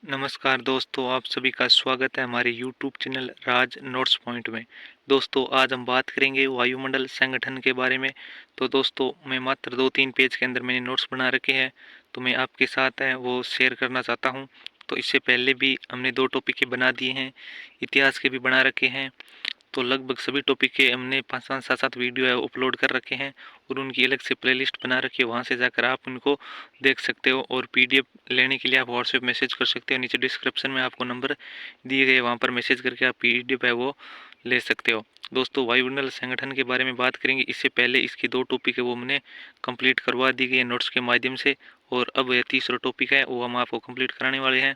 नमस्कार दोस्तों, आप सभी का स्वागत है हमारे YouTube चैनल राज नोट्स पॉइंट में। दोस्तों, आज हम बात करेंगे वायुमंडल संगठन के बारे में। तो दोस्तों, मैं मात्र 2-3 पेज के अंदर मैंने नोट्स बना रखे हैं, तो मैं आपके साथ है वो शेयर करना चाहता हूं। तो इससे पहले भी हमने 2 टॉपिक बना दिए हैं, इतिहास के भी बना रखे हैं। तो लगभग सभी टॉपिक के हमने 5-5 7-7 वीडियो है अपलोड कर रखे हैं और उनकी अलग से प्लेलिस्ट बना रखी है। वहां से जाकर आप उनको देख सकते हो और पीडीएफ लेने के लिए आप व्हाट्सएप मैसेज कर सकते हो। नीचे डिस्क्रिप्शन में आपको नंबर दिए गए, वहां पर मैसेज करके आप पीडीएफ है वो ले सकते हो। दोस्तों, वायुमंडल संगठन के बारे में बात करेंगे। इससे पहले इसकी 2 टॉपिक है वो हमने कंप्लीट करवा दी गई है नोट्स के माध्यम से, और अब यह तीसरा टॉपिक है वो हम आपको कंप्लीट कराने वाले हैं।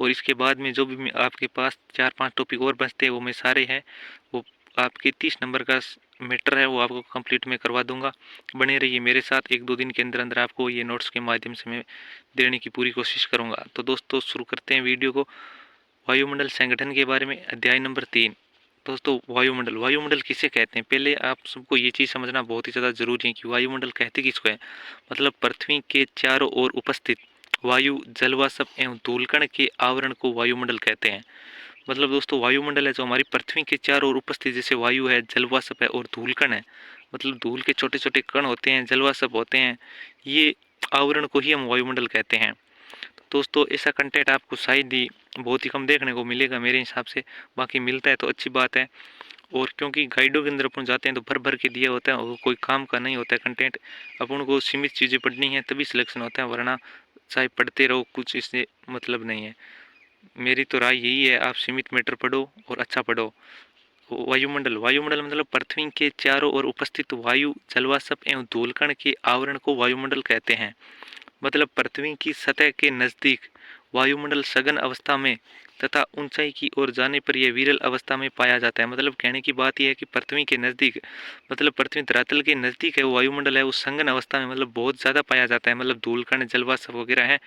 और इसके बाद में जो भी आपके पास 4-5 टॉपिक और बचते हैं वो मैं सारे हैं वो आपके 30 नंबर का मैटर है वो आपको कंप्लीट में करवा दूंगा। बने रहिए मेरे साथ, 1-2 दिन के अंदर अंदर आपको ये नोट्स के माध्यम से मैं देने की पूरी कोशिश करूंगा। तो दोस्तों, शुरू करते हैं वीडियो को। वायुमंडल संगठन के बारे में, अध्याय नंबर 3। दोस्तों, वायुमंडल वायुमंडल किसे कहते हैं, पहले आप सबको ये चीज़ समझना बहुत ही ज़्यादा जरूरी है कि वायुमंडल कहते किसको है। मतलब पृथ्वी के चारों ओर उपस्थित वायु, जलवाष्प एवं धूलकण के आवरण को वायुमंडल कहते हैं। मतलब दोस्तों, वायुमंडल है जो हमारी पृथ्वी के चारों ओर उपस्थित, जैसे वायु है, जलवाष्प है और धूलकण है। मतलब धूल के छोटे छोटे कण होते हैं, जलवाष्प होते हैं, ये आवरण को ही हम वायुमंडल कहते हैं। तो दोस्तों, ऐसा कंटेंट आपको शायद ही बहुत ही कम देखने को मिलेगा मेरे हिसाब से। बाकी मिलता है तो अच्छी बात है। और क्योंकि गाइडों के अंदर अपन जाते हैं तो भर भर के दिया होता है और कोई काम का नहीं होता है कंटेंट। अपन को सीमित चीज़ें पढ़नी है तभी सिलेक्शन होता है, वरना चाहे पढ़ते रहो कुछ इससे मतलब नहीं है। मेरी तो राय यही है, आप सीमित मैटर पढ़ो और अच्छा पढ़ो। वायुमंडल वायुमंडल मतलब पृथ्वी के चारों ओर उपस्थित वायु, जलवाष्प एवं धूलकण के आवरण को वायुमंडल कहते हैं। मतलब पृथ्वी की सतह के नजदीक वायुमंडल सघन अवस्था में तथा ऊंचाई की ओर जाने पर यह विरल अवस्था में पाया जाता है। मतलब कहने की बात यह है कि पृथ्वी के नजदीक, मतलब पृथ्वी धरातल के नजदीक है वो वायुमंडल है, वो सघन अवस्था में मतलब बहुत ज़्यादा पाया जाता है। मतलब धूलकण, जलवाष्प वगैरह है,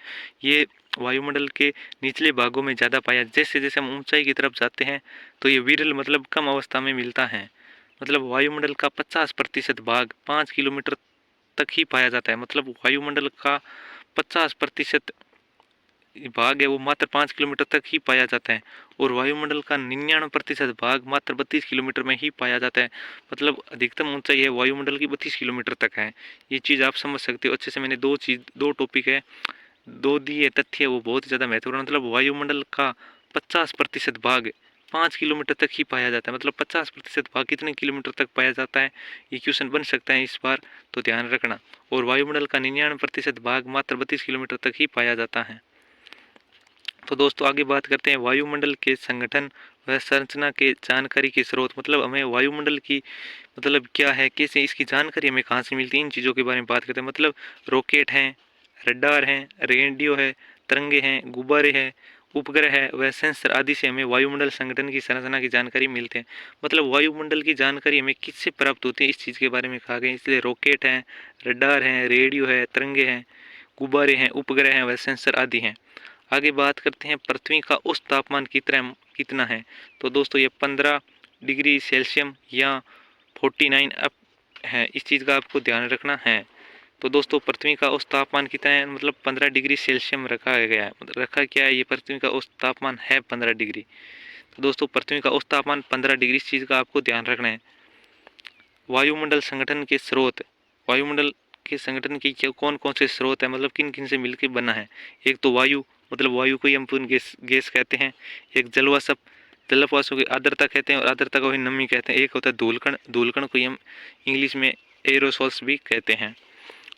ये वायुमंडल के निचले भागों में ज़्यादा पाया। जैसे जैसे हम ऊंचाई की तरफ जाते हैं तो ये विरल मतलब कम अवस्था में मिलता है। मतलब वायुमंडल का 50% भाग 5 किलोमीटर तक ही पाया जाता है। मतलब वायुमंडल का 50% भाग है वो मात्र 5 किलोमीटर तक ही पाया जाता है, और वायुमंडल का 99% भाग मात्र 32 किलोमीटर में ही पाया जाता है। मतलब अधिकतम ऊंचाई है वायुमंडल की 32 किलोमीटर तक है। ये चीज़ आप समझ सकते हो अच्छे से। मैंने दो टॉपिक है, दो दिए तथ्य, वो बहुत ही ज़्यादा महत्वपूर्ण। मतलब वायुमंडल का 50% भाग 5 किलोमीटर तक ही पाया जाता है। मतलब 50% भाग कितने किलोमीटर तक पाया जाता है, ये क्वेश्चन बन सकता है इस बार, तो ध्यान रखना। और वायुमंडल का 99% भाग मात्र 32 किलोमीटर तक ही पाया जाता है। तो दोस्तों, आगे बात करते हैं वायुमंडल के संगठन व संरचना के जानकारी के स्रोत। मतलब हमें वायुमंडल की मतलब क्या है, कैसे इसकी जानकारी हमें कहाँ से मिलती है, इन चीज़ों के बारे में बात करते हैं। मतलब रॉकेट हैं, रडार हैं, रेडियो है, तरंगे हैं, गुब्बारे हैं, उपग्रह है व सेंसर आदि से हमें वायुमंडल संगठन की संरचना की जानकारी मिलती है। मतलब वायुमंडल की जानकारी हमें किससे प्राप्त होती है, इस चीज़ के बारे में कहा गया। इसलिए रॉकेट हैं, रडार हैं, रेडियो है, तरंगे हैं, गुब्बारे हैं, उपग्रह हैं व सेंसर आदि हैं। आगे बात करते हैं पृथ्वी का उस तापमान कितना है। तो दोस्तों, ये 15 डिग्री सेल्सियम या 49 अप है, इस चीज़ का आपको ध्यान रखना है। तो दोस्तों, पृथ्वी का औसत तापमान कितना है, मतलब 15 डिग्री सेल्सियम रखा गया है। मतलब रखा क्या है, ये पृथ्वी का औसत तापमान है 15 डिग्री। तो दोस्तों, पृथ्वी का औसत तापमान 15 डिग्री, इस चीज़ का आपको ध्यान रखना है। वायुमंडल संगठन के स्रोत, वायुमंडल के संगठन के कौन कौन से स्रोत है, मतलब किन किन से मिलकर बना है। एक तो वायु, मतलब वायु को ही हम पूर्ण गैस कहते हैं। एक जलवाष्प, जलवाष्प को आर्द्रता कहते हैं और आर्द्रता को ही नमी कहते हैं। एक होता है धूलकण, धूलकण को ही हम इंग्लिश में एरोसोल्स भी कहते हैं।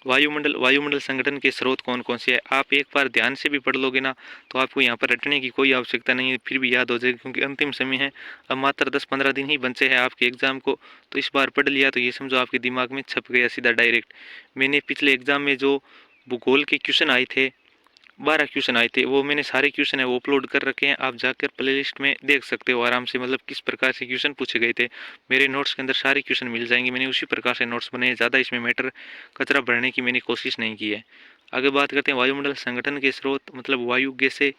वायुमंडल, वायुमंडल संगठन के स्रोत कौन कौन से हैं, आप एक बार ध्यान से भी पढ़ लोगे ना तो आपको यहाँ पर रटने की कोई आवश्यकता नहीं है, फिर भी याद हो जाएगा, क्योंकि अंतिम समय है। अब मात्र 10-15 दिन ही बचे हैं आपके एग्जाम को, तो इस बार पढ़ लिया तो ये समझो आपके दिमाग में छप गया सीधा डायरेक्ट। मैंने पिछले एग्जाम में जो भूगोल के क्वेश्चन आए थे, 12 क्वेश्चन आए थे, वो मैंने सारे क्वेश्चन है वो अपलोड कर रखे हैं, आप जाकर प्लेलिस्ट में देख सकते हो आराम से। मतलब किस प्रकार से क्वेश्चन पूछे गए थे, मेरे नोट्स के अंदर सारे क्वेश्चन मिल जाएंगे। मैंने उसी प्रकार से नोट्स बनाए, ज़्यादा इसमें मैटर कचरा भरने की मैंने कोशिश नहीं की है। आगे बात करते हैं वायुमंडल संगठन के स्रोत, मतलब वायु गैसें,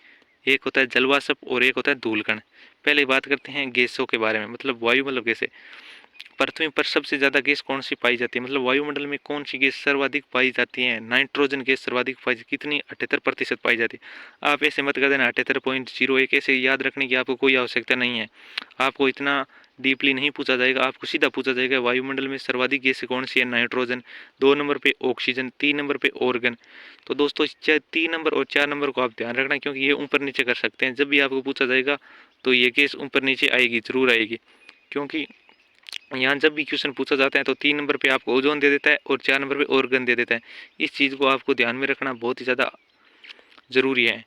एक होता है जलवाष्प और एक होता है धूलकण। पहले बात करते हैं गैसों के बारे में। मतलब वायु मतलब गैसें, पृथ्वी पर सबसे ज़्यादा गैस कौन सी पाई जाती है, मतलब वायुमंडल में कौन सी गैस सर्वाधिक पाई जाती है। नाइट्रोजन गैस सर्वाधिक पाई जाती कितनी, 78% पाई जाती है। आप ऐसे मत कर देना 78.01, ऐसे याद रखने की आपको कोई आवश्यकता नहीं है। आपको इतना डीपली नहीं पूछा जाएगा, आपको सीधा पूछा जाएगा वायुमंडल में सर्वाधिक गैस कौन सी है, नाइट्रोजन। 2 नंबर पे ऑक्सीजन, 3 नंबर पे ऑर्गन। तो दोस्तों 3 नंबर और 4 नंबर को आप ध्यान रखना, क्योंकि ये ऊपर नीचे कर सकते हैं। जब भी आपको पूछा जाएगा तो ये गैस ऊपर नीचे आएगी, जरूर आएगी। क्योंकि यहाँ जब भी क्वेश्चन पूछा जाता है तो 3 नंबर पे आपको ओजोन दे देता है और 4 नंबर पे ऑर्गन दे देता है। इस चीज़ को आपको ध्यान में रखना बहुत ही ज़्यादा जरूरी है।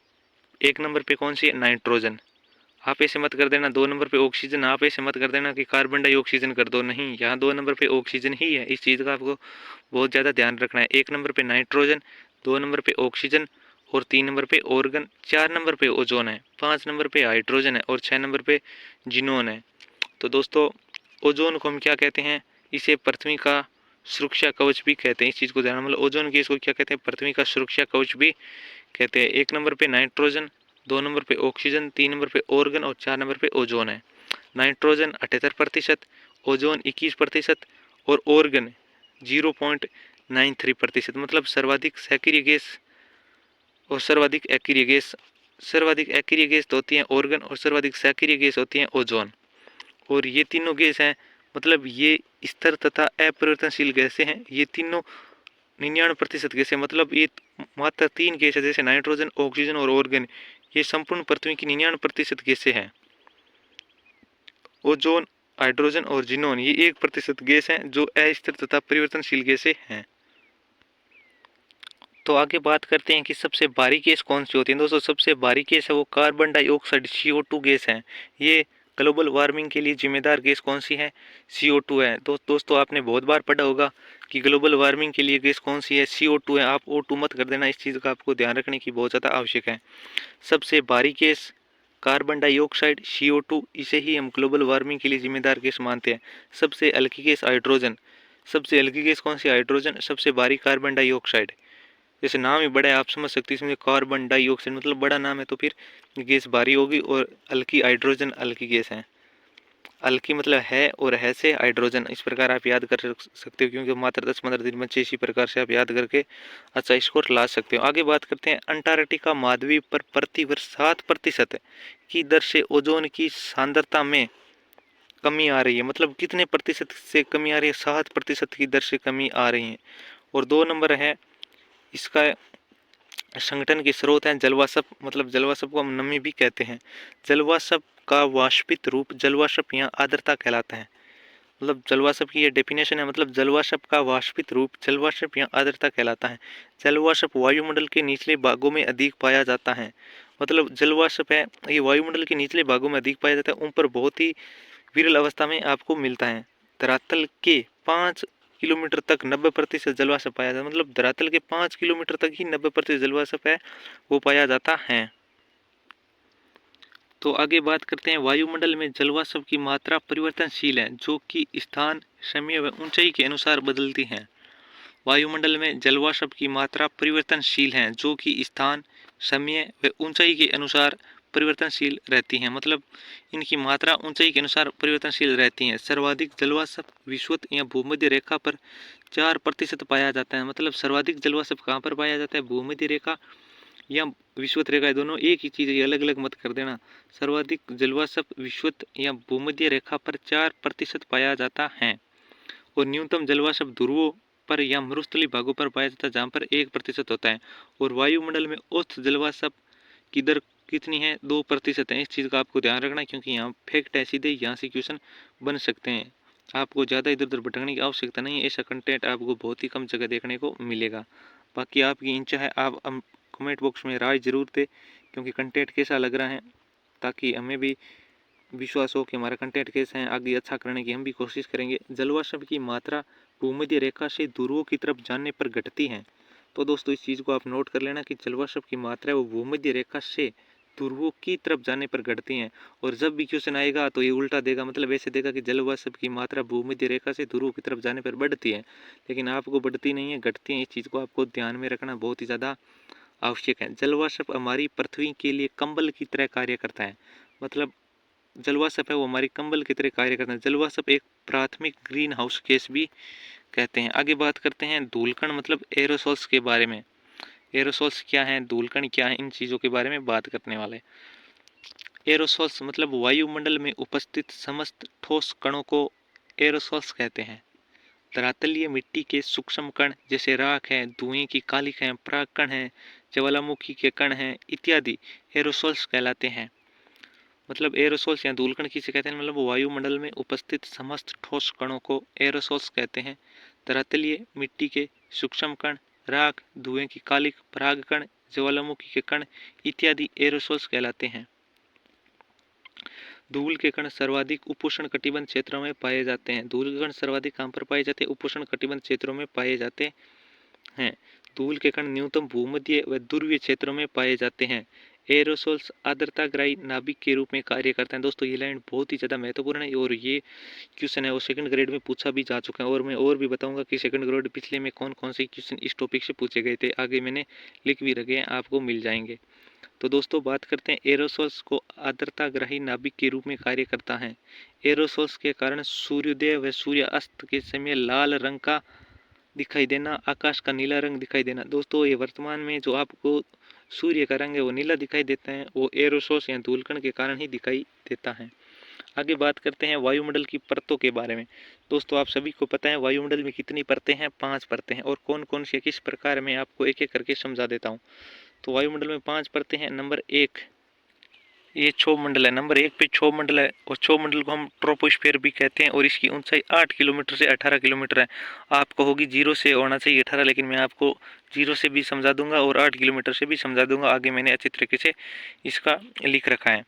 1 नंबर पे कौन सी है, नाइट्रोजन। आप ऐसे मत कर देना 2 नंबर पे ऑक्सीजन, आप ऐसे मत कर देना कि कार्बन डाइऑक्सीजन कर दो, नहीं, यहाँ 2 नंबर पे ऑक्सीजन ही है। इस चीज़ का आपको बहुत ज़्यादा ध्यान रखना है। 1 नंबर पे नाइट्रोजन, 2 नंबर पे ऑक्सीजन और 3 नंबर पे ऑर्गन, 4 नंबर पे ओजोन है, 5 नंबर पे हाइड्रोजन है और 6 नंबर पे जिनोन है। तो दोस्तों ओजोन को हम क्या कहते हैं, इसे पृथ्वी का सुरक्षा कवच भी कहते हैं। इस चीज़ को ध्यान, मतलब ओजोन गैस को क्या कहते हैं, पृथ्वी का सुरक्षा कवच भी कहते हैं। 1 नंबर पे नाइट्रोजन, 2 नंबर पे ऑक्सीजन, 3 नंबर पे ऑर्गन और 4 नंबर पे ओजोन है। नाइट्रोजन 78%, ओजोन 21% और ऑर्गन 0.93%। मतलब सर्वाधिक सक्रिय गैस और सर्वाधिक एक्रिय गैस तो होती है ऑर्गन और सर्वाधिक सक्रिय गैस होती है ओजोन। और ये तीनों गैस हैं, मतलब ये स्थिर तथा अपरिवर्तनशील गैसें हैं। ये तीनों 99% गैसें, मतलब ये मात्र 3 गैस है, जैसे नाइट्रोजन, ऑक्सीजन और ऑर्गन, ये संपूर्ण पृथ्वी की 99% गैसें हैं। ओजोन, हाइड्रोजन और जिनोन ये 1% गैस हैं जो अस्थिर तथा परिवर्तनशील गैसें हैं। तो आगे बात करते हैं कि सबसे भारी गैस कौन सी होती है। दोस्तों सबसे भारी गैस है वो कार्बन डाइऑक्साइड, CO2 गैस है। ये ग्लोबल वार्मिंग के लिए जिम्मेदार गैस कौन सी है, CO2 है। दोस्तों आपने बहुत बार पढ़ा होगा कि ग्लोबल वार्मिंग के लिए गैस कौन सी है, CO2 है। आप O2 मत कर देना, इस चीज़ का आपको ध्यान रखने की बहुत ज़्यादा आवश्यक है। सबसे भारी गैस कार्बन डाइऑक्साइड, CO2, इसे ही हम ग्लोबल वार्मिंग के लिए जिम्मेदार गैस मानते हैं। सबसे हल्की गैस हाइड्रोजन, सबसे हल्की गैस कौन सी, हाइड्रोजन। सबसे भारी कार्बन डाइऑक्साइड, जैसे नाम ही बड़ा है आप समझ सकते हैं, इसमें कार्बन डाइऑक्साइड मतलब बड़ा नाम है तो फिर गैस भारी होगी। और हल्की हाइड्रोजन हल्की गैस है, हल्की मतलब है और है से हाइड्रोजन। इस प्रकार आप याद कर सकते हो, क्योंकि मात्र 10-15 दिन बच्चे, इसी प्रकार से आप याद करके अच्छा स्कोर ला सकते हो। आगे बात करते हैं, अंटार्कटिका महाद्वीप पर प्रति वर्ष 7% की दर से ओजोन की सांद्रता में कमी आ रही है। मतलब कितने प्रतिशत से कमी आ रही है, 7% की दर से कमी आ रही है। और 2 नंबर है इसका संगठन के स्रोत हैं जलवाष्प, मतलब जलवाष्प को हम नमी भी कहते हैं। जलवाष्प का वाष्पित रूप जलवाष्प यहाँ आर्द्रता कहलाता है। मतलब जलवाष्प की ये डेफिनेशन है, मतलब जलवाष्प का वाष्पित रूप जलवाष्प यहाँ आर्द्रता कहलाता है। जलवाष्प वायुमंडल के निचले भागों में अधिक पाया जाता है। मतलब जलवाष्प है ये वायुमंडल के निचले भागों में अधिक पाया जाता है, ऊपर बहुत ही विरल अवस्था में आपको मिलता है। धरातल के 5 किलोमीटर तक 90% जलवाष्प पाया जाता है। मतलब धरातल के 5 किलोमीटर तक ही 90% जलवाष्प है वो पाया जाता है। तो आगे बात करते हैं, वायुमंडल में जलवाष्प की मात्रा परिवर्तनशील है, जो कि स्थान, समय व ऊंचाई के अनुसार बदलती है। वायुमंडल में जलवाष्प की मात्रा परिवर्तनशील है, जो कि स्थान, समय व ऊंचाई के अनुसार परिवर्तनशील रहती हैं। मतलब इनकी मात्रा ऊंचाई के अनुसार परिवर्तनशील रहती हैं। सर्वाधिक जलवाष्प विषुवत या भूमध्य रेखा पर 4% पाया जाता है। मतलब सर्वाधिक जलवाष्प कहाँ पर पाया जाता है, भूमध्य रेखा या विषुवत रेखा, दोनों एक ही चीज़ है, अलग अलग मत कर देना। सर्वाधिक जलवाष्प विषुवत या भूमध्य रेखा पर 4% पाया जाता है। और न्यूनतम जलवाष्प ध्रुवों पर या मरुस्थलीय भागों पर पाया जाता है, जहाँ पर 1% होता है। और वायुमंडल में औसत जलवाष्प की दर कितनी है, 2% है। इस चीज़ का आपको ध्यान रखना, क्योंकि यहाँ फैक्ट है, सीधे यहाँ से क्वेश्चन बन सकते हैं। आपको ज़्यादा इधर उधर भटकने की आवश्यकता नहीं है, ऐसा कंटेंट आपको बहुत ही कम जगह देखने को मिलेगा। बाकी आपकी इच्छा है, आप कमेंट बॉक्स में राय जरूर दें, क्योंकि कंटेंट कैसा लग रहा है, ताकि हमें भी विश्वास हो कि हमारा कंटेंट कैसा है, आगे अच्छा करने की हम भी कोशिश करेंगे। जलवाष्प की मात्रा भूमध्य रेखा से ध्रुवों की तरफ जाने पर घटती है। तो दोस्तों इस चीज़ को आप नोट कर लेना कि जलवाष्प की मात्रा है वो भूमध्य रेखा से ध्रुवों की तरफ जाने पर घटती हैं। और जब भी क्वेश्चन आएगा तो ये उल्टा देगा, मतलब ऐसे देगा कि जलवाष्प की मात्रा भूमध्य रेखा से ध्रुवों की तरफ जाने पर बढ़ती है, लेकिन आपको बढ़ती नहीं है, घटती है। इस चीज़ को आपको ध्यान में रखना बहुत ही ज़्यादा आवश्यक है। जलवाष्प हमारी पृथ्वी के लिए कंबल की तरह कार्य करता है। मतलब जलवाष्प है वो हमारी कंबल की तरह कार्य करते हैं। जलवाष्प एक प्राथमिक ग्रीन हाउस गैस भी कहते हैं। आगे बात करते हैं धूलकण मतलब एरोसोल्स के बारे में। एरोसोल्स क्या है, धूलकण क्या है, इन चीज़ों के बारे में बात करने वाले। एरोसोल्स मतलब वायुमंडल में उपस्थित समस्त ठोस कणों को एरोसोल्स कहते हैं। धरातलीय मिट्टी के सूक्ष्म कण जैसे राख है, धुएं की कालिक है, परागकण है, ज्वालामुखी के कण हैं इत्यादि एरोसोल्स कहलाते हैं। मतलब एरोसोल्स या धूलकण किसे कहते हैं, मतलब वायुमंडल में उपस्थित समस्त ठोस कणों को एरोसोल्स कहते हैं। धरातलीय मिट्टी के सूक्ष्म कण, राख, धुएं की कालिक, परागकण, ज्वालामुखी के कण इत्यादि एरोसोल्स कहलाते हैं। धूल के कण सर्वाधिक उपोष्ण कटिबंध क्षेत्रों में पाए जाते हैं। धूल के कण सर्वाधिक कहाँ पर पाए जाते हैं, उपोष्ण कटिबंध क्षेत्रों में पाए जाते हैं। धूल के कण न्यूनतम भूमध्य व ध्रुवीय क्षेत्रों में पाए जाते हैं। एरोसोल्स आर्द्रताग्राही नाभिक के रूप में कार्य करते हैं। दोस्तों ये लाइन बहुत ही ज़्यादा महत्वपूर्ण है और ये क्वेश्चन है वो सेकंड ग्रेड में पूछा भी जा चुका है। और मैं और भी बताऊंगा कि सेकंड ग्रेड पिछले में कौन कौन से क्वेश्चन इस टॉपिक से पूछे गए थे, आगे मैंने लिख भी रखे हैं, आपको मिल जाएंगे। तो दोस्तों बात करते हैं एरोसोल्स को आर्द्रताग्राही नाभिक के रूप में कार्य करता है। एरोसोल्स के कारण सूर्योदय व सूर्यास्त के समय लाल रंग का दिखाई देना, आकाश का नीला रंग दिखाई देना। दोस्तों ये वर्तमान में जो आपको सूर्य का रंग है वो नीला दिखाई देता है, वो एरोसोल्स या धूलकण के कारण ही दिखाई देता है। आगे बात करते हैं वायुमंडल की परतों के बारे में। दोस्तों आप सभी को पता है वायुमंडल में कितनी परतें हैं, 5 परतें हैं, और कौन कौन सी किस प्रकार में आपको एक एक करके समझा देता हूँ। तो वायुमंडल में 5 परतें हैं। नंबर 1 ये क्षोभ मंडल है। नंबर 1 पे क्षोभ मंडल है और क्षोभ मंडल को हम ट्रोपोस्फीयर भी कहते हैं और इसकी ऊंचाई 8 किलोमीटर से 18 किलोमीटर है। आप कहोगी 0 से होना चाहिए 18, लेकिन मैं आपको 0 से भी समझा दूंगा और 8 किलोमीटर से भी समझा दूंगा। आगे मैंने अच्छी तरीके से इसका लिख रखा है।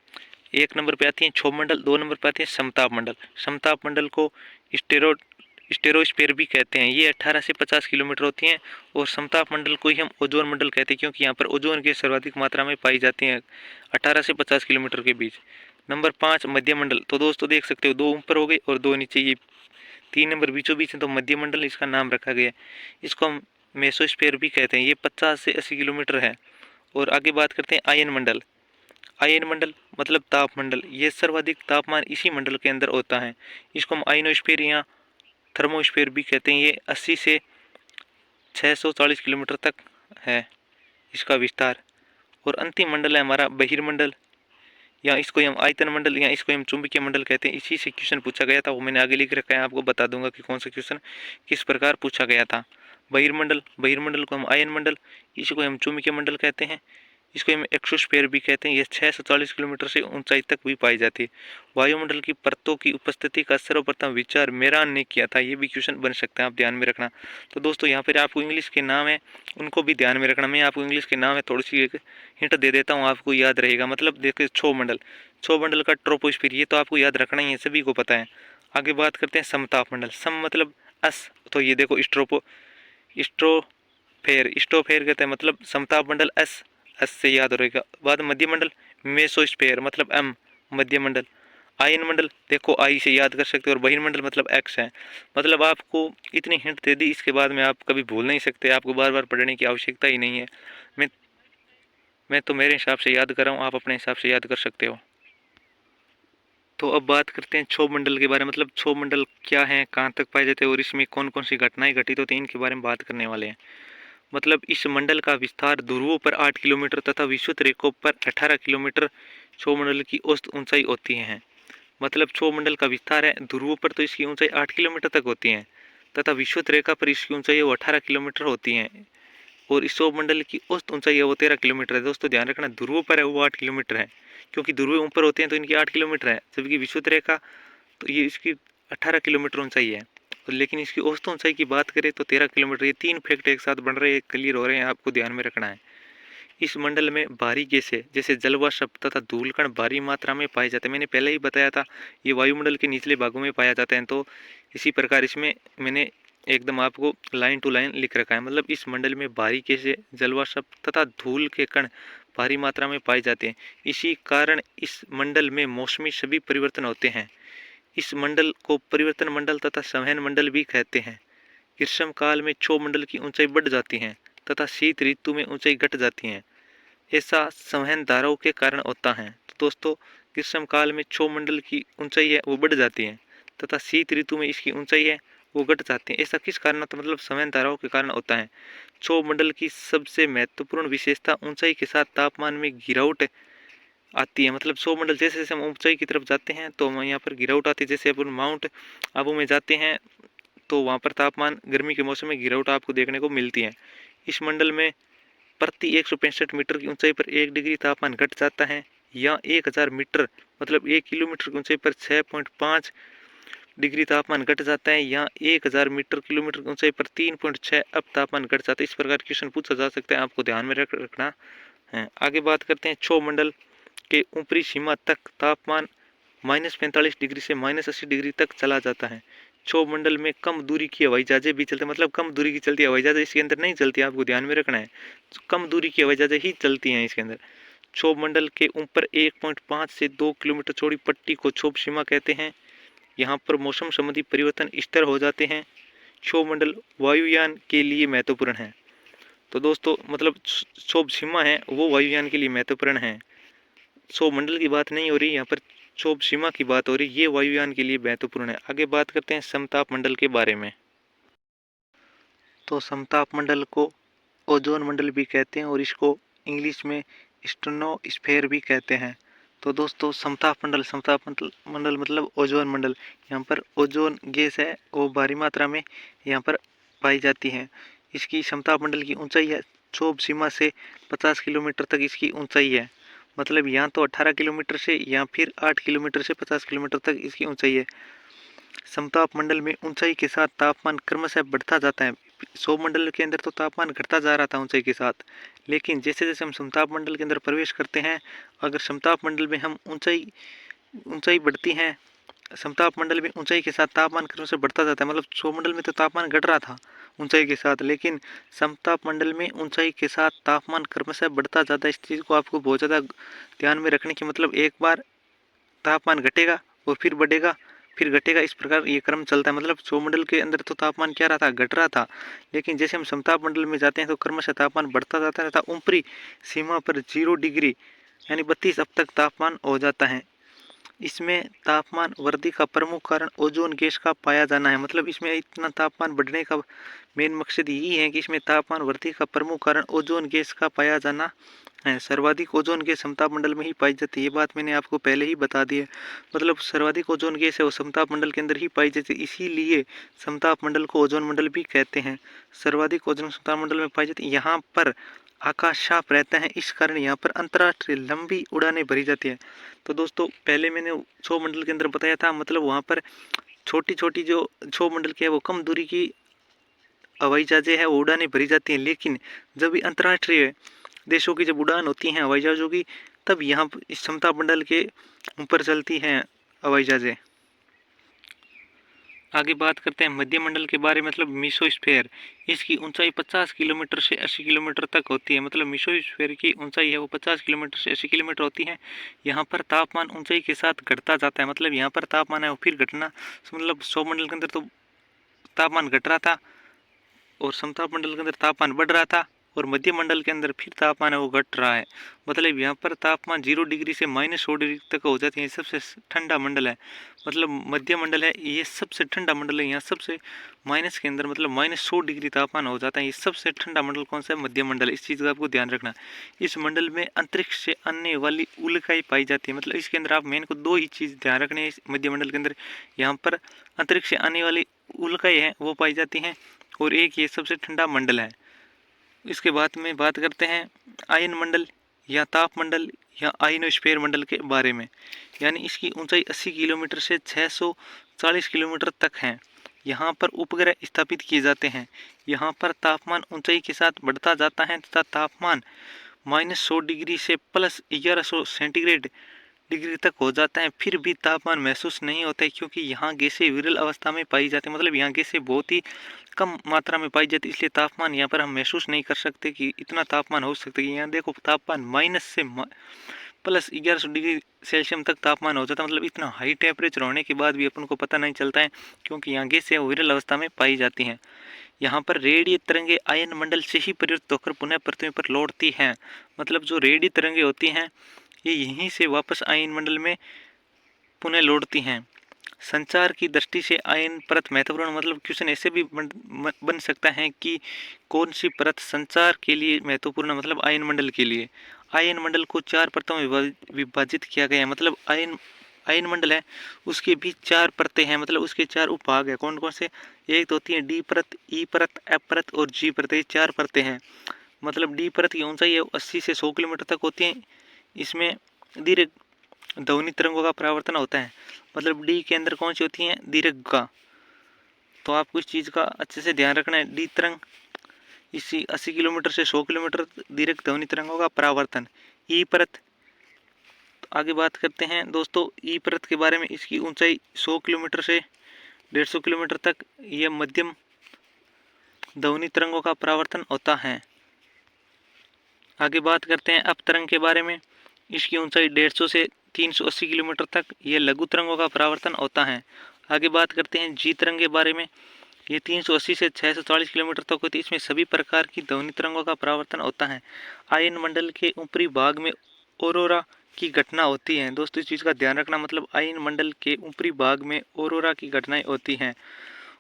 1 नंबर पे आती है क्षोभ मंडल, 2 नंबर पे आती है समताप मंडल। समताप मंडल को स्टेरोस्फीयर भी कहते हैं। ये 18 से 50 किलोमीटर होती हैं और समताप मंडल को ही हम ओजोन मंडल कहते हैं क्योंकि यहाँ पर ओजोन की सर्वाधिक मात्रा में पाई जाती है 18 से 50 किलोमीटर के बीच। नंबर 5 मध्य मंडल। तो दोस्तों देख सकते हो 2 ऊपर हो गए और 2 नीचे, ये 3 नंबर बीचों बीच है तो मध्य मंडल इसका नाम रखा गया है। इसको हम मेसोस्फीयर भी कहते हैं। ये 50 से 80 किलोमीटर है। और आगे बात करते हैं आयन मंडल। आयन मंडल मतलब तापमंडल, ये सर्वाधिक तापमान इसी मंडल के अंदर होता है। इसको हम आइनोस्फीयर या थर्मोस्फीयर भी कहते हैं। ये 80 से 640 किलोमीटर तक है इसका विस्तार। और अंतिम मंडल है हमारा बहिर्मंडल, या इसको हम आयतन मंडल या इसको हम चुंबकीय मंडल कहते हैं। इसी से क्वेश्चन पूछा गया था, वो मैंने आगे लिख रखा है, आपको बता दूंगा कि कौन सा क्वेश्चन किस प्रकार पूछा गया था। बहिर्मंडल, बहिर्मंडल को हम आयन मंडल, इसको हम चुंबकीय मंडल कहते हैं। इसको हम एक्सोस्फीयर भी कहते हैं। ये 640 किलोमीटर से ऊंचाई तक भी पाई जाती है। वायुमंडल की परतों की उपस्थिति का सर्वप्रथम विचार मेरान ने किया था। ये भी क्वेश्चन बन सकता है, आप ध्यान में रखना। तो दोस्तों यहाँ पर आपको इंग्लिश के नाम है उनको भी ध्यान में रखना। मैं आपको इंग्लिश के नाम है थोड़ी सी एक हिंट दे देता हूँ, आपको याद रहेगा। मतलब देखिए क्षोभ मंडल, क्षोभ मंडल का ट्रोपोस्फीयर, ये तो आपको याद रखना ही है, सभी को पता है। आगे बात करते हैं समताप मंडल। सम मतलब अस, तो ये देखो स्ट्रोफेयर, स्ट्रोफेयर कहते हैं, मतलब समताप मंडल एस, एस से याद रहेगा। बाद मध्य मंडल मेसोस्फीयर मतलब एम, मध्य मंडल। आयन मंडल देखो आई से याद कर सकते हो और बहिर्मंडल मतलब एक्स है। मतलब आपको इतनी हिंट दे दी, इसके बाद में आप कभी भूल नहीं सकते, आपको बार बार पढ़ने की आवश्यकता ही नहीं है। मैं मैं तो मेरे हिसाब से याद कर रहा हूँ, आप अपने हिसाब से याद कर सकते हो। तो अब बात करते हैं क्षोभ मंडल के बारे में। मतलब क्षोभ मंडल क्या है, कहाँ तक पाए जाते हैं और इसमें कौन कौन सी घटनाएं घटित होती हैं, इनके बारे में बात करने वाले हैं। मतलब इस मंडल का विस्तार ध्रुवों पर 8 किलोमीटर तथा विषुवत रेखाओं पर 18 किलोमीटर क्षोभ मंडल की औसत ऊंचाई होती है। मतलब क्षोभ मंडल का विस्तार है, ध्रुवों पर तो इसकी ऊंचाई 8 किलोमीटर तक होती है तथा विषुवत रेखा पर इसकी ऊंचाई वो 18 किलोमीटर होती है। और इस क्षोभ मंडल की औसत ऊंचाई है वो 13 किलोमीटर है। दोस्तों ध्यान रखना, ध्रुवों पर है वो 8 किलोमीटर है, क्योंकि ध्रुव ऊपर होते हैं तो इनकी 8 किलोमीटर है, जबकि विषुवत रेखा तो ये इसकी 18 किलोमीटर ऊंचाई है। लेकिन इसकी औसत ऊंचाई की बात करें तो 13 किलोमीटर। ये 3 फैक्ट एक साथ बन रहे हैं, क्लियर हो रहे हैं, आपको ध्यान में रखना है। इस मंडल में भारी गैसें जैसे जलवाष्प तथा धूलकण भारी मात्रा में पाए जाते हैं। मैंने पहले ही बताया था ये वायुमंडल के निचले भागों में पाया जाता है, तो इसी प्रकार इसमें मैंने एकदम आपको लाइन टू लाइन लिख रखा है। मतलब इस मंडल में भारी गैसें, जलवाष्प तथा धूल के कण भारी मात्रा में पाए जाते हैं। इसी कारण इस मंडल में मौसमी सभी परिवर्तन होते हैं। इस मंडल को परिवर्तन मंडल तथा संवहन मंडल भी कहते हैं। ग्रीष्म काल में क्षोभ मंडल की ऊंचाई बढ़ जाती है तथा शीत ऋतु में ऊंचाई घट जाती है। ऐसा संवहन धाराओं के कारण होता है। तो दोस्तों ग्रीष्म काल में क्षोभमंडल की ऊंचाई है वो बढ़ जाती है तथा शीत ऋतु में इसकी ऊंचाई है वो घट जाती है। ऐसा किस कारण होता है? मतलब समय धाराओं के कारण होता है। क्षोभमंडल की सबसे महत्वपूर्ण विशेषता ऊंचाई के साथ तापमान में गिरावट आती है। मतलब क्षोभमंडल जैसे जैसे हम ऊंचाई की तरफ जाते हैं तो हम यहाँ पर गिरावट आती है। जैसे अपन माउंट आबू में जाते हैं तो वहाँ पर तापमान गर्मी के मौसम में गिरावट आपको देखने को मिलती है। इस मंडल में प्रति 165 मीटर की ऊंचाई पर 1 डिग्री तापमान घट जाता है या 1000 मीटर मतलब 1 किलोमीटर की ऊंचाई पर 6.5 डिग्री तापमान घट जाता है या 1000 मीटर किलोमीटर की ऊंचाई पर 3.6 अब तापमान घट जाता है। इस प्रकार क्वेश्चन पूछा जा सकता है, आपको ध्यान में रखना है। आगे बात करते हैं क्षोभमंडल के ऊपरी सीमा तक तापमान -45 डिग्री से -80 डिग्री तक चला जाता है। क्षोभमंडल में कम दूरी की हवाई जहाजें भी चलती है। मतलब कम दूरी की चलती हवाई जहाजें इसके अंदर नहीं चलती, आपको ध्यान में रखना है। कम दूरी की हवाई जहाजें ही चलती हैं इसके अंदर। क्षोभमंडल के ऊपर 1.5 से 2 किलोमीटर चौड़ी पट्टी को क्षोभ सीमा कहते हैं। यहाँ पर मौसम संबंधी परिवर्तन स्थिर हो जाते हैं। क्षोभमंडल वायुयान के लिए महत्वपूर्ण है। तो दोस्तों मतलब क्षोभ सीमा है वो वायुयान के लिए महत्वपूर्ण है। क्षोभमंडल की बात नहीं हो रही, यहाँ पर क्षोभ सीमा की बात हो रही, ये वायुयान के लिए महत्वपूर्ण है। आगे बात करते हैं समताप मंडल के बारे में। तो समताप मंडल को ओजोन मंडल भी कहते हैं और इसको इंग्लिश में स्ट्रेटोस्फीयर भी कहते हैं। तो दोस्तों समताप मंडल मतलब ओजोन मंडल। यहाँ पर ओजोन गैस है वो भारी मात्रा में यहाँ पर पाई जाती है। इसकी समताप मंडल की ऊंचाई है क्षोभ सीमा से 50 किलोमीटर तक इसकी ऊंचाई है। मतलब यहाँ तो 18 किलोमीटर से या फिर 8 किलोमीटर से 50 किलोमीटर तक इसकी ऊंचाई है। समताप मंडल में ऊंचाई के साथ तापमान क्रमशः बढ़ता जाता है। क्षोभ मंडल के अंदर तो तापमान घटता जा रहा था ऊंचाई के साथ, लेकिन जैसे जैसे हम समताप मंडल के अंदर प्रवेश करते हैं, अगर समताप मंडल में हम ऊंचाई ऊंचाई बढ़ती है, समताप मंडल में ऊंचाई के साथ तापमान क्रमशः बढ़ता जाता है। मतलब क्षोभ मंडल में तो तापमान घट रहा था ऊंचाई के साथ, लेकिन समताप मंडल में ऊंचाई के साथ तापमान क्रमशः बढ़ता जाता है। इस चीज़ को आपको बहुत ज़्यादा ध्यान में रखने की, मतलब एक बार तापमान घटेगा और फिर बढ़ेगा फिर घटेगा, इस प्रकार ये क्रम चलता है। मतलब क्षोभ मंडल के अंदर तो तापमान क्या रहा था, घट रहा था, लेकिन जैसे हम समताप मंडल में जाते हैं तो क्रमशः तापमान बढ़ता जाता है तथा ऊपरी सीमा पर 0 डिग्री यानी 32 अब तक तापमान हो जाता है। इसमें तापमान वृद्धि का प्रमुख कारण ओजोन गैस का पाया जाना है। मतलब इसमें इतना तापमान बढ़ने का मेन मकसद यही है कि इसमें तापमान वृद्धि का प्रमुख कारण ओजोन गैस का पाया जाना है। सर्वाधिक ओजोन गैस समताप मंडल में ही पाई जाती है, ये बात मैंने आपको पहले ही बता दी है। मतलब सर्वाधिक ओजोन गैस है वो समताप मंडल के अंदर ही पाई जाती है, इसीलिए समताप मंडल को ओजोन मंडल भी कहते हैं। सर्वाधिक ओजोन समताप मंडल में पाई जाती है। यहाँ पर आकाश साफ रहता है, इस कारण यहाँ पर अंतर्राष्ट्रीय लंबी उड़ानें भरी जाती है। तो दोस्तों पहले मैंने क्षोभ मंडल के अंदर बताया था, मतलब वहाँ पर छोटी छोटी जो क्षोभ मंडल की है वो कम दूरी की हवाई जहाजें है वो उड़ानें भरी जाती हैं, लेकिन जब भी अंतर्राष्ट्रीय देशों की जब उड़ान होती हैं हवाई जहाज़ों की, तब यहाँ इस समताप मंडल के ऊपर चलती हैं हवाई जहाजें। आगे बात करते हैं मध्य मंडल के बारे में, मतलब मीसोस्फीयर। इसकी ऊंचाई 50 किलोमीटर से 80 किलोमीटर तक होती है। मतलब मीसोस्फीयर की ऊंचाई है वो 50 किलोमीटर से 80 किलोमीटर होती है। यहाँ पर तापमान ऊंचाई के साथ घटता जाता है। मतलब यहाँ पर तापमान है वो फिर घटना, मतलब क्षोभ मंडल के अंदर तो तापमान घट रहा था और समताप मंडल के अंदर तापमान बढ़ रहा था और मध्य मंडल के अंदर फिर तापमान है वो घट रहा है। मतलब यहाँ पर तापमान 0 डिग्री से -100 डिग्री तक हो जाती है। सबसे ठंडा मंडल है, मतलब मध्य मंडल है ये सबसे ठंडा मंडल है। यहाँ सबसे माइनस के अंदर मतलब -100 डिग्री तापमान हो जाता है। ये सबसे ठंडा मंडल कौन सा है? मध्य मंडल। इस चीज़ का आपको ध्यान रखना। इस मंडल में अंतरिक्ष से आने वाली उल्काएं पाई जाती है। मतलब इसके अंदर आप मेन को दो ही चीज़ ध्यान रखने हैं इस मध्य मंडल के अंदर। यहाँ पर अंतरिक्ष से आने वाली उल्काएं हैं वो पाई जाती हैं और एक ये सबसे ठंडा मंडल है। इसके बाद में बात करते हैं आयन मंडल या ताप मंडल या आयनोस्फीयर मंडल के बारे में। यानी इसकी ऊंचाई 80 किलोमीटर से 640 किलोमीटर तक है। यहाँ पर उपग्रह स्थापित किए जाते हैं। यहाँ पर तापमान ऊंचाई के साथ बढ़ता जाता है तथा तापमान -100 डिग्री से +1100 सेंटीग्रेड डिग्री तक हो जाता है। फिर भी तापमान महसूस नहीं होता है क्योंकि यहाँ गैसें विरल अवस्था में पाई जाती है। मतलब यहाँ गैसें बहुत ही कम मात्रा में पाई जाती है, इसलिए तापमान यहाँ पर हम महसूस नहीं कर सकते कि इतना तापमान हो सकता है। यहाँ देखो तापमान माइनस से +1100 डिग्री सेल्सियस तक तापमान हो जाता है। मतलब इतना हाई टेम्परेचर होने के बाद भी अपन को पता नहीं चलता है क्योंकि यहाँ गैसें विरल अवस्था में पाई जाती हैं। यहाँ पर रेडियो तरंगे आयन मंडल से ही परिवर्तित होकर पुनः पृथ्वी पर लौटती हैं। मतलब जो रेडियो तरंगे होती हैं ये यहीं से वापस आयन मंडल में पुनः लौटती हैं। संचार की दृष्टि से आयन परत महत्वपूर्ण, मतलब क्वेश्चन ऐसे भी बन सकता है कि कौन सी परत संचार के लिए महत्वपूर्ण, मतलब आयन मंडल के लिए। आयन मंडल को 4 परतों में विभाजित किया गया है, मतलब आयन मंडल है उसके भी 4 परतें हैं, मतलब उसके 4 उपभाग है। कौन कौन से? एक तो होती है डी परत, ई परत, एफ परत और जी परत, ये 4 परतें हैं। मतलब डी परत की ऊंचाई 80 से 100 किलोमीटर तक होती है। इसमें दीर्घ ध्वनि तरंगों का परावर्तन होता है। मतलब डी के अंदर कौन सी होती है? दीर्घ का। तो आपको इस चीज़ का अच्छे से ध्यान रखना है। डी तरंग इसी 80 किलोमीटर से 100 किलोमीटर दीर्घ ध्वनि तरंगों का परावर्तन। ई परत, तो आगे बात करते हैं दोस्तों ई परत के बारे में। इसकी ऊंचाई 100 किलोमीटर से 150 किलोमीटर तक यह मध्यम ध्वनि तरंगों का परावर्तन होता है। आगे बात करते हैं अप तरंग के बारे में। इसकी ऊंचाई 150 से 380 किलोमीटर तक यह लघु तरंगों का परावर्तन होता है। आगे बात करते हैं जी तरंग के बारे में। ये 380 से 640 किलोमीटर तक होती है। इसमें सभी प्रकार की ध्वनि तरंगों का परावर्तन होता है। आयन मंडल के ऊपरी भाग में ऑरोरा की घटना होती है। दोस्तों इस चीज़ का ध्यान रखना, मतलब आयन मंडल के ऊपरी भाग में ऑरोरा की घटनाएं होती हैं।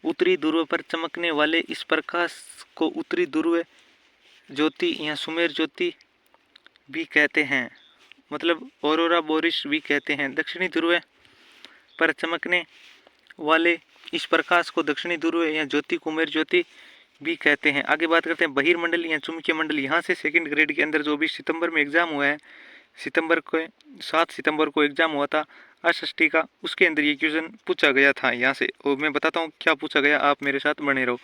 उत्तरी ध्रुव पर चमकने वाले इस प्रकाश को उत्तरी ध्रुव ज्योति या सुमेर ज्योति भी कहते हैं, मतलब ऑरोरा बोरिस भी कहते हैं। दक्षिणी ध्रुव पर चमकने वाले इस प्रकाश को दक्षिणी ध्रुव या ज्योति कुमेर ज्योति भी कहते हैं। आगे बात करते हैं बहिर्मंडल या चुंबकीय मंडल। यहाँ से सेकंड ग्रेड के अंदर जो भी सितंबर में एग्जाम हुआ है, 7 सितंबर को एग्जाम हुआ था अष्टी का, उसके अंदर ये क्वेश्चन पूछा गया था यहाँ से। और मैं बताता हूँ क्या पूछा गया, आप मेरे साथ बने रहो।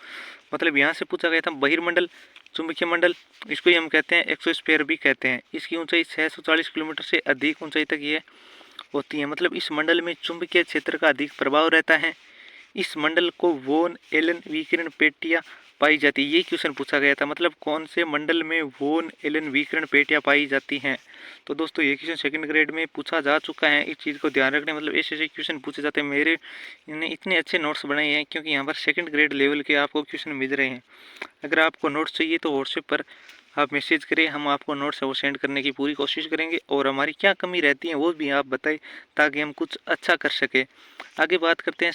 मतलब यहाँ से पूछा गया था बहिर्मंडल चुंबकीय मंडल, इसको ही हम कहते हैं एक्सोस्फीयर भी कहते हैं। इसकी ऊंचाई 640 किलोमीटर से अधिक ऊंचाई तक ये होती है। मतलब इस मंडल में चुंबकीय क्षेत्र का अधिक प्रभाव रहता है। इस मंडल को वोन एलन विकिरण पेटियां पाई जाती है। ये क्वेश्चन पूछा गया था, मतलब कौन से मंडल में वोन एलन विकिरण पेटियां पाई जाती हैं। तो दोस्तों ये क्वेश्चन सेकंड ग्रेड में पूछा जा चुका है। इस चीज़ को ध्यान रखने, मतलब ऐसे ऐसे क्वेश्चन पूछे जाते हैं। मेरे ने इतने अच्छे नोट्स बनाए हैं क्योंकि यहाँ पर सेकंड ग्रेड लेवल के आपको क्वेश्चन मिल रहे हैं। अगर आपको नोट्स चाहिए तो व्हाट्सएप पर आप मैसेज करें, हम आपको नोट्स वो सेंड करने की पूरी कोशिश करेंगे। और हमारी क्या कमी रहती है वो भी आप बताएं ताकि हम कुछ अच्छा कर सके। आगे बात करते हैं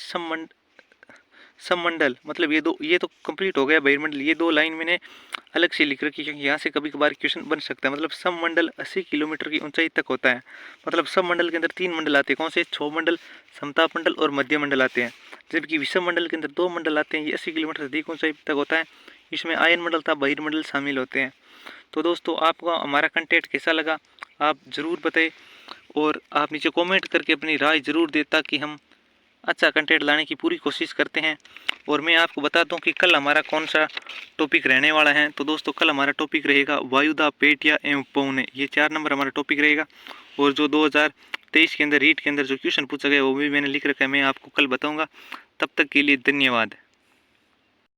सममंडल, मतलब ये तो कंप्लीट हो गया बहिर्मंडल। ये 2 लाइन मैंने अलग से लिख रखी क्योंकि यहाँ से कभी कभार क्वेश्चन बन सकता है। मतलब सममंडल 80 किलोमीटर की ऊंचाई तक होता है। मतलब सममंडल के अंदर 3 मंडल आते हैं। कौन से? क्षोभ मंडल, समताप मंडल और मध्य मंडल आते हैं। जबकि विषम मंडल के अंदर 2 मंडल आते हैं। ये 80 किलोमीटर से अधिक ऊंचाई तक होता है। इसमें आयन मंडल तथा बहिर्मंडल शामिल होते हैं। तो दोस्तों आपको हमारा कंटेंट कैसा लगा आप ज़रूर बताएं और आप नीचे कमेंट करके अपनी राय ज़रूर दें ताकि हम अच्छा कंटेंट लाने की पूरी कोशिश करते हैं। और मैं आपको बता दूं कि कल हमारा कौन सा टॉपिक रहने वाला है। तो दोस्तों कल हमारा टॉपिक रहेगा वायुदा, पेटिया एवं पौने। ये 4 नंबर हमारा टॉपिक रहेगा। और जो 2023 के अंदर रीट के अंदर जो क्वेश्चन पूछा गया वो भी मैंने लिख रखा है, मैं आपको कल बताऊँगा। तब तक के लिए धन्यवाद।